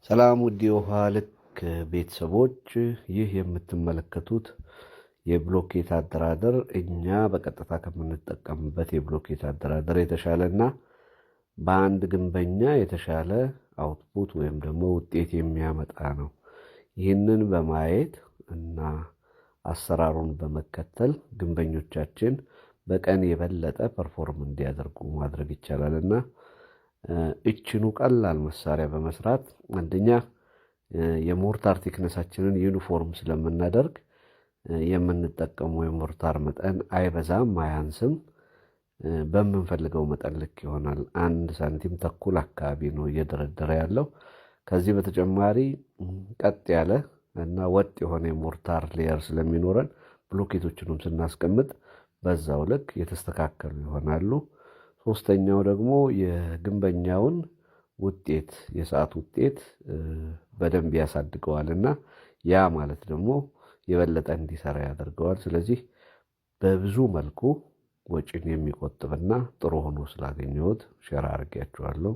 ሰላም ውድ የውሃ ልክ ቤተሰቦች፣ ይህ የምትመለከቱት የብሎኬት አደራደር እኛ በቀጥታ ከምንጠቀምበት የብሎኬት አደራደር የተሻለና በአንድ ግንበኛ የተሻለ አውትፑት ወይም ደግሞ ውጤት የሚያመጣ ነው። ይህንን በማየት እና አሰራሩን በመከተል ግንበኞቻችን በቀን የበለጠ ፐርፎርም እንዲያደርጉ ማድረግ ይቻላልና እችኑ ቀላል መሳሪያ በመስራት አንደኛ የሞርታር ቴክነሳችንን ዩኒፎርም ስለምናደርግ የምንጠቀመው የሞርታር መጠን አይበዛም አያንስም፣ በመንፈልገው መጠን ልክ ይሆናል። 1 ሳንቲም ተኩል አካባቢ ነው እየደረደረ ያለው። ከዚህ በተጨማሪ ቀጥ ያለ እና ወጥ የሆነ የሞርታር ሌየር ስለሚኖረን ብሎኬቶችንም ስናስቀምጥ በዛው ልክ የተስተካከሉ ይሆናሉ። ሶስተኛው ደግሞ የግንበኛውን ውጤት የሰዓት ውጤት በደንብ ያሳድገዋልና ያ ማለት ደግሞ የበለጠ እንዲሰራ ያደርገዋል። ስለዚህ በብዙ መልኩ ወጪን የሚቆጥብና ጥሩ ሆኖ ስላገኘሁት ሼር አድርጌያችኋለሁ።